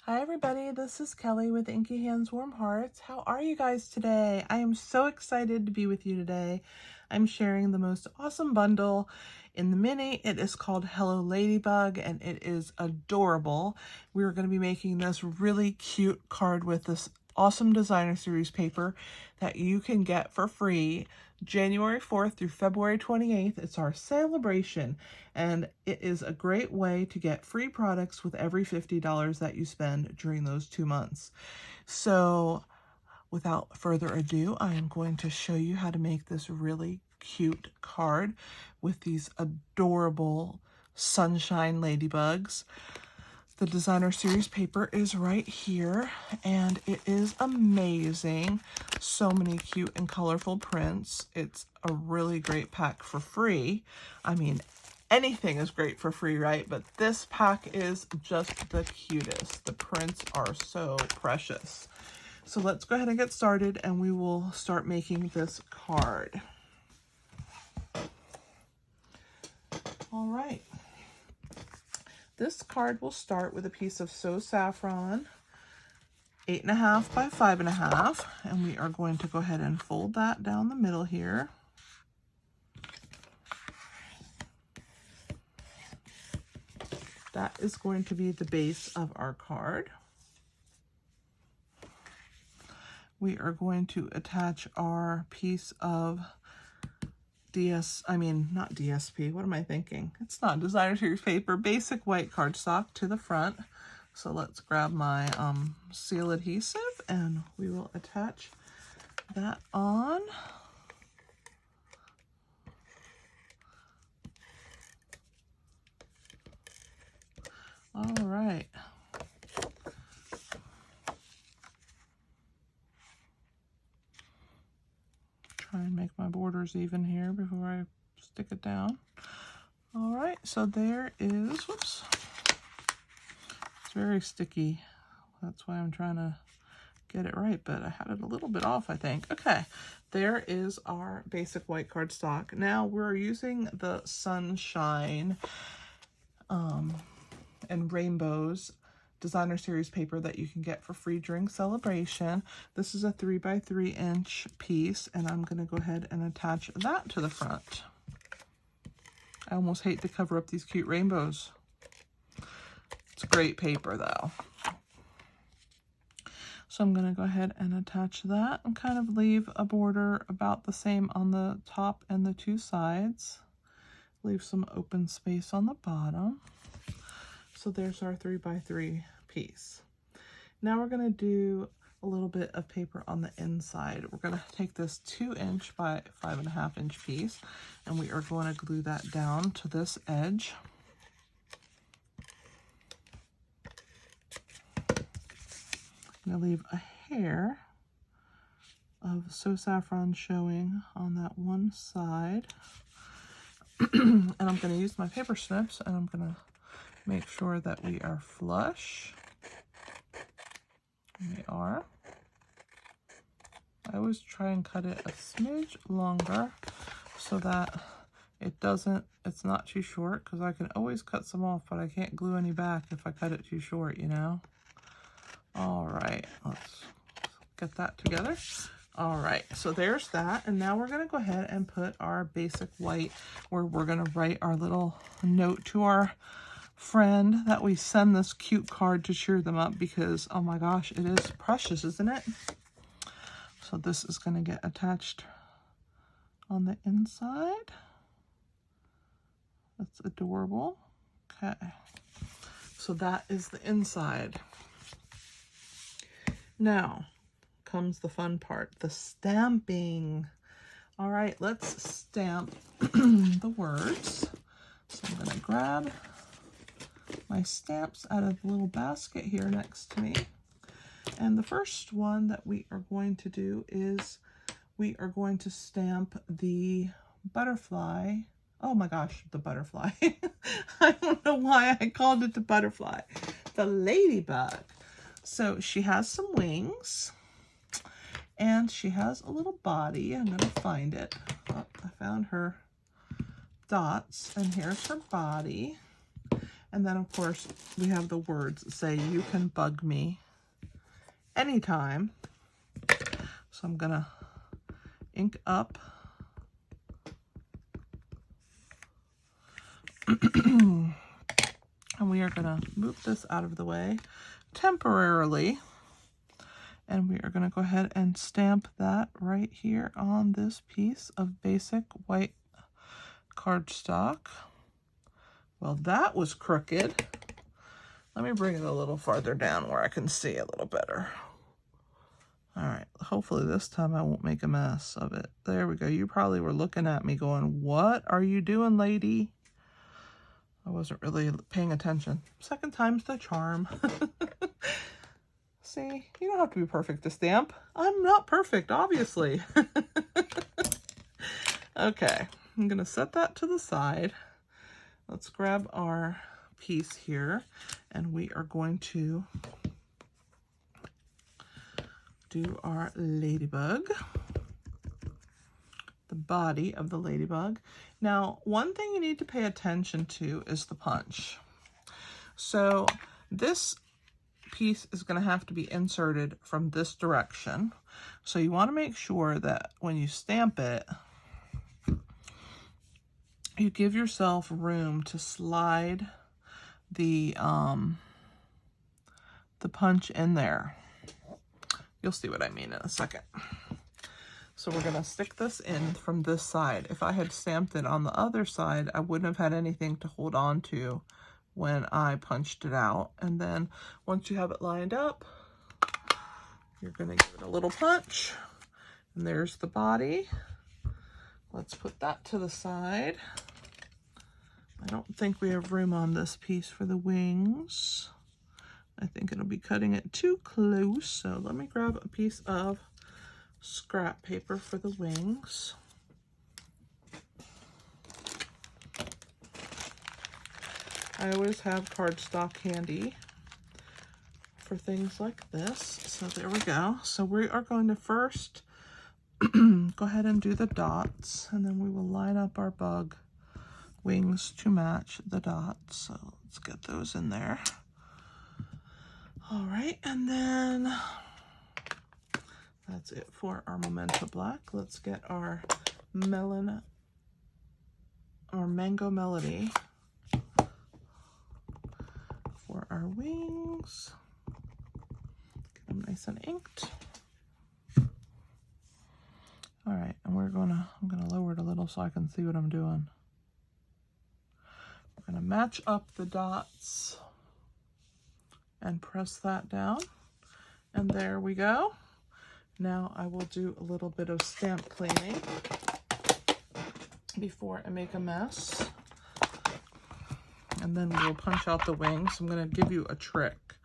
Hi everybody, this is Kelly with Inky Hands Warm Hearts. How are you guys today? I am so excited to be with you today. I'm sharing the most awesome bundle in the mini. It is called Hello Ladybug and it is adorable. We're going to be making this really cute card with this awesome designer series paper that you can get for free January 4th through February 28th. It's our celebration, and it is a great way to get free products with every $50 that you spend during those 2 months. So without further ado, I am going to show you how to make this really cute card with these adorable sunshine ladybugs. The designer series paper is right here, and it is amazing. So many cute and colorful prints. It's a really great pack for free. I mean, anything is great for free, right? But this pack is just the cutest. The prints are so precious. So let's go ahead and get started, and we will start making this card. All right. This card will start with a piece of So Saffron, 8.5 by 5.5, and we are going to go ahead and fold that down the middle here. That is going to be the base of our card. We are going to attach our piece of not DSP, what am I thinking? It's not designer series paper, basic white cardstock to the front. So let's grab my seal adhesive and we will attach that on. All right. Try and make my borders even here before I stick it down. All right, so there is, whoops, it's very sticky. That's why I'm trying to get it right, but I had it a little bit off, I think. Okay, there is our basic white cardstock. Now we're using the Sunshine and Rainbows designer series paper that you can get for free during celebration. This is a 3 by 3 inch piece, and I'm going to go ahead and attach that to the front. I almost hate to cover up these cute rainbows. It's great paper though. So I'm going to go ahead and attach that and kind of leave a border about the same on the top and the two sides. Leave some open space on the bottom. So there's our 3 by 3 piece. Now we're going to do a little bit of paper on the inside. We're going to take this 2 inch by 5.5 inch piece, and we are going to glue that down to this edge. I'm going to leave a hair of So Saffron showing on that one side. And I'm going to use my paper snips, and I'm going to make sure that we are flush. We are. I always try and cut it a smidge longer so that it's not too short, because I can always cut some off, but I can't glue any back if I cut it too short, you know? All right, let's get that together. All right, so there's that. And now we're gonna go ahead and put our basic white, where we're gonna write our little note to our friend that we send this cute card to cheer them up, because oh my gosh, it is precious, isn't it? So this is going to get attached on the inside. That's adorable. Okay, so that is the inside. Now comes the fun part, the stamping. All right, let's stamp the words. So I'm going to grab my stamps out of the little basket here next to me. And the first one that we are going to do is we are going to stamp the butterfly. Oh my gosh, the butterfly. I don't know why I called it the butterfly. The ladybug. So she has some wings and she has a little body. I'm going to find it. Oh, I found her dots, and here's her body. And then of course we have the words that say you can bug me anytime. So I'm gonna ink up. And we are gonna move this out of the way temporarily. And we are gonna go ahead and stamp that right here on this piece of basic white cardstock. Well, that was crooked. Let me bring it a little farther down where I can see a little better. All right, hopefully this time I won't make a mess of it. There we go. You probably were looking at me going, what are you doing, lady? I wasn't really paying attention. Second time's the charm. See, you don't have to be perfect to stamp. I'm not perfect, obviously. Okay, I'm gonna set that to the side. Let's grab our piece here, and we are going to do our ladybug, the body of the ladybug. Now, one thing you need to pay attention to is the punch. So this piece is going to have to be inserted from this direction. So you want to make sure that when you stamp it, you give yourself room to slide the punch in there. You'll see what I mean in a second. So we're gonna stick this in from this side. If I had stamped it on the other side, I wouldn't have had anything to hold on to when I punched it out. And then once you have it lined up, you're gonna give it a little punch. And there's the body. Let's put that to the side. I don't think we have room on this piece for the wings. I think it'll be cutting it too close. So let me grab a piece of scrap paper for the wings. I always have cardstock handy for things like this. So there we go. So we are going to first go ahead and do the dots, and then we will line up our bug wings to match the dots. So let's get those in there. All right, and then that's it for our Memento Black. Let's get our melon or mango melody for our wings. Get them nice and inked. All right, and I'm gonna lower it a little so I can see what I'm doing. We're gonna match up the dots and press that down. And there we go. Now I will do a little bit of stamp cleaning before I make a mess. And then we'll punch out the wings. I'm gonna give you a trick.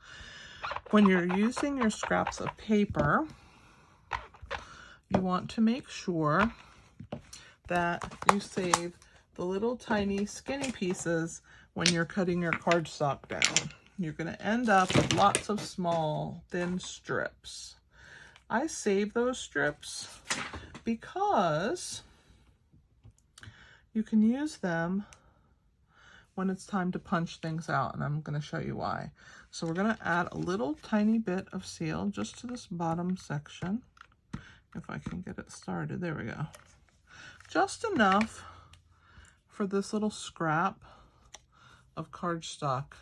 When you're using your scraps of paper, you want to make sure that you save the little tiny skinny pieces when you're cutting your cardstock down. You're going to end up with lots of small, thin strips. I save those strips because you can use them when it's time to punch things out, and I'm going to show you why. So we're going to add a little tiny bit of seal just to this bottom section. If I can get it started. There we go. Just enough for this little scrap of cardstock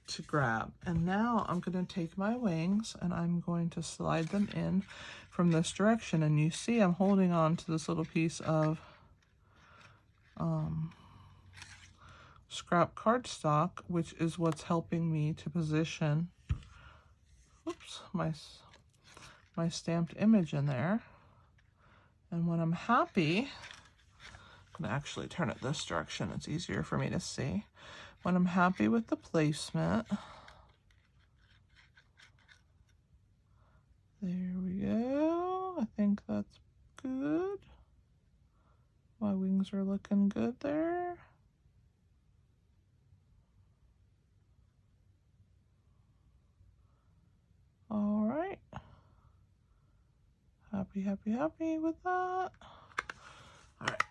to grab. And now I'm going to take my wings and I'm going to slide them in from this direction. And you see I'm holding on to this little piece of scrap cardstock, which is what's helping me to position my stamped image in there. And when I'm happy, I'm gonna actually turn it this direction, it's easier for me to see. When I'm happy with the placement, there we go. I think that's good. My wings are looking good there. All right. Happy, happy, happy with that. All right.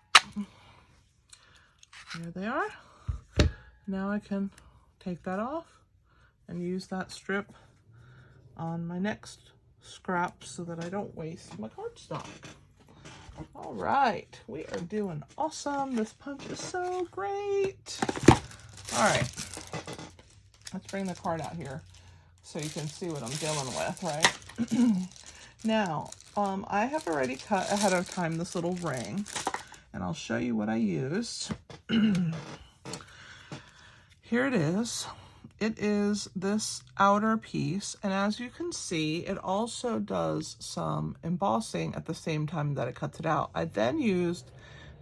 Here they are. Now I can take that off and use that strip on my next scrap so that I don't waste my cardstock. All right, we are doing awesome. This punch is so great. All right, let's bring the card out here so you can see what I'm dealing with, right? Now, I have already cut ahead of time this little ring, and I'll show you what I used. Here it is. It is this outer piece, and as you can see, it also does some embossing at the same time that it cuts it out. I then used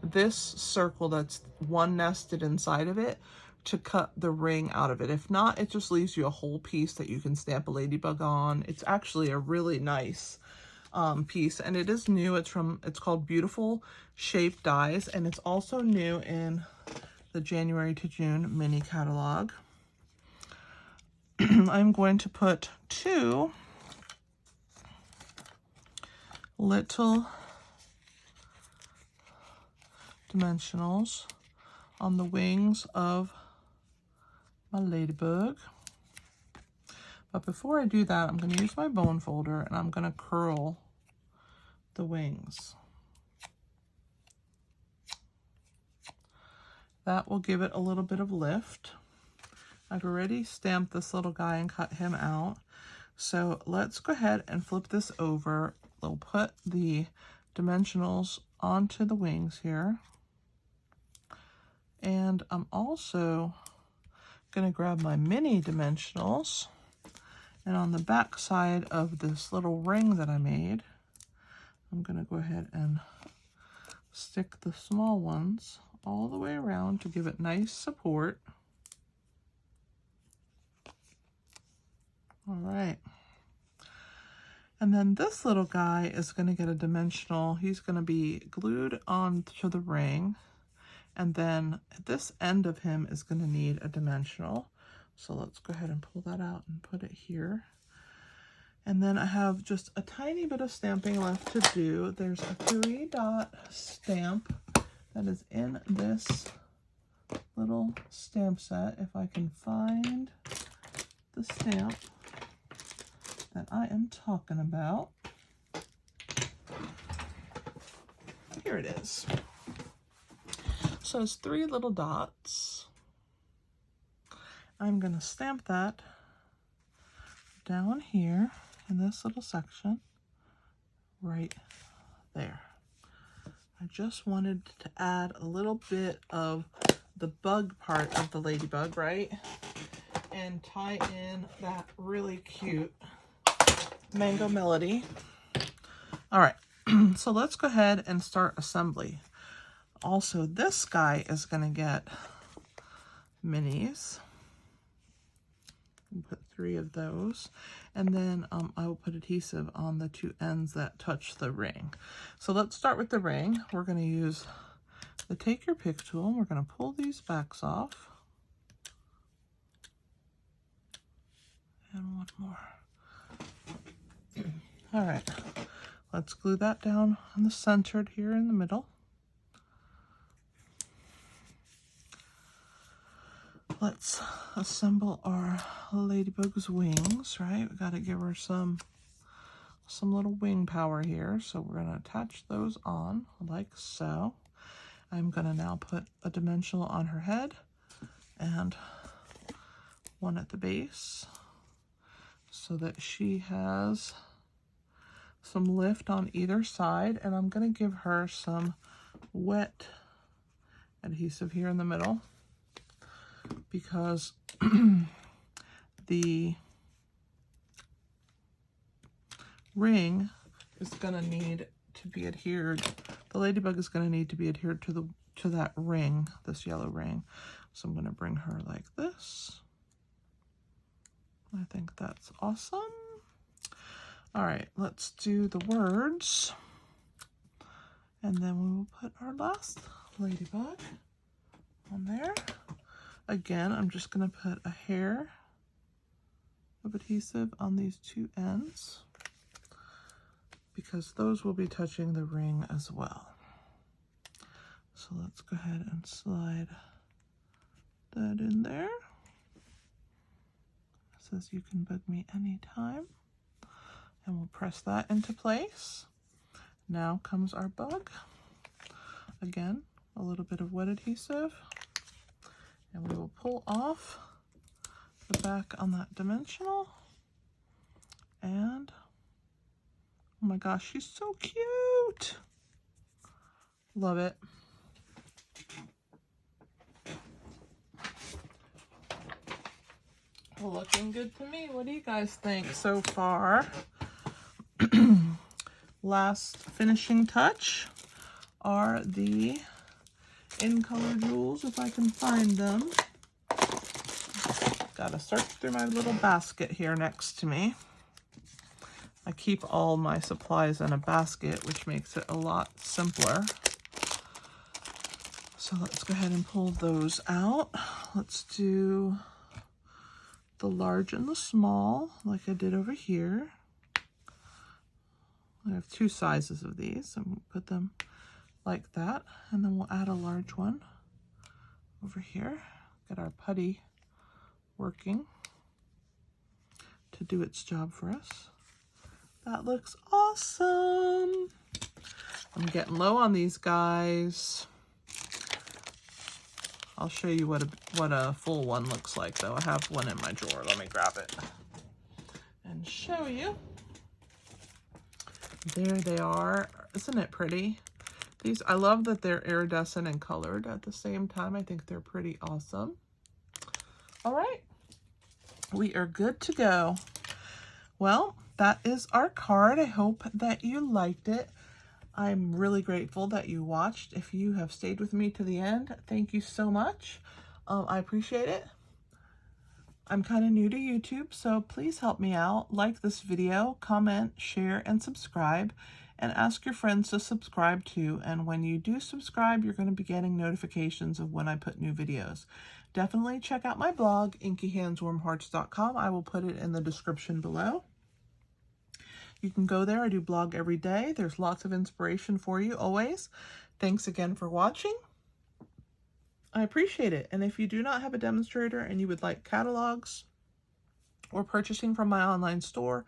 this circle that's one nested inside of it to cut the ring out of it. If not, it just leaves you a whole piece that you can stamp a ladybug on. It's actually a really nice piece, and it is new. It's called Beautiful Shape Dies, and it's also new in the January to June mini catalog. I'm going to put 2 little dimensionals on the wings of my ladybug. But before I do that, I'm going to use my bone folder and I'm going to curl the wings. That will give it a little bit of lift. I've already stamped this little guy and cut him out. So let's go ahead and flip this over. We'll put the dimensionals onto the wings here. And I'm also going to grab my mini dimensionals. And on the back side of this little ring that I made, I'm going to go ahead and stick the small ones all the way around to give it nice support. All right. And then this little guy is going to get a dimensional. He's going to be glued onto the ring. And then this end of him is going to need a dimensional. So let's go ahead and pull that out and put it here. And then I have just a tiny bit of stamping left to do. There's a 3-dot stamp that is in this little stamp set. If I can find the stamp that I am talking about. Here it is. So it's 3 little dots. I'm going to stamp that down here in this little section right there. I just wanted to add a little bit of the bug part of the ladybug, right? And tie in that really cute mango melody. All right, so let's go ahead and start assembly. Also, this guy is going to get minis. We'll put 3 of those, and then I will put adhesive on the 2 ends that touch the ring. So let's start with the ring. We're going to use the Take Your Pick tool, and we're going to pull these backs off. And one more. All right, let's glue that down on the centered here in the middle. Let's assemble our ladybug's wings, right? We got to give her some little wing power here. So we're going to attach those on like so. I'm going to now put a dimensional on her head and one at the base so that she has some lift on either side. And I'm going to give her some wet adhesive here in the middle, because the ring is going to need to be adhered. The ladybug is going to need to be adhered to that ring, this yellow ring. So I'm going to bring her like this. I think that's awesome. All right, let's do the words. And then we will put our last ladybug on there. Again, I'm just going to put a hair of adhesive on these 2 ends because those will be touching the ring as well. So let's go ahead and slide that in there. says you can bug me anytime. And we'll press that into place. Now comes our bug. Again, a little bit of wet adhesive. And we will pull off the back on that dimensional. And, oh my gosh, she's so cute. Love it. Looking good to me. What do you guys think so far? Last finishing touch are the in color jewels, if I can find them. Gotta search through my little basket here next to me. I keep all my supplies in a basket, which makes it a lot simpler. So let's go ahead and pull those out. Let's do the large and the small, like I did over here. I have two sizes of these, and we'll put them like that, and then we'll add a large one over here. Get our putty working to do its job for us. That looks awesome. I'm getting low on these guys. I'll show you what a full one looks like, though. I have one in my drawer. Let me grab it and show you. There they are. Isn't it pretty? These, I love that they're iridescent and colored at the same time. I think they're pretty awesome. All right, we are good to go. Well, that is our card. I hope that you liked it. I'm really grateful that you watched. If you have stayed with me to the end, thank you so much. I appreciate it. I'm kind of new to YouTube, so please help me out. Like this video, comment, share, and subscribe, and ask your friends to subscribe too. And when you do subscribe, you're going to be getting notifications of when I put new videos. Definitely check out my blog, inkyhandswarmhearts.com. I will put it in the description below. You can go there. I do blog every day. There's lots of inspiration for you always. Thanks again for watching. I appreciate it. And if you do not have a demonstrator and you would like catalogs or purchasing from my online store,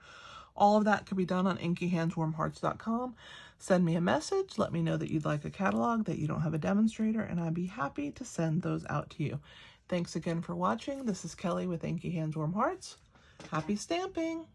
all of that can be done on inkyhandswarmhearts.com. Send me a message. Let me know that you'd like a catalog, that you don't have a demonstrator, and I'd be happy to send those out to you. Thanks again for watching. This is Kelly with Inky Hands Warm Hearts. Happy stamping!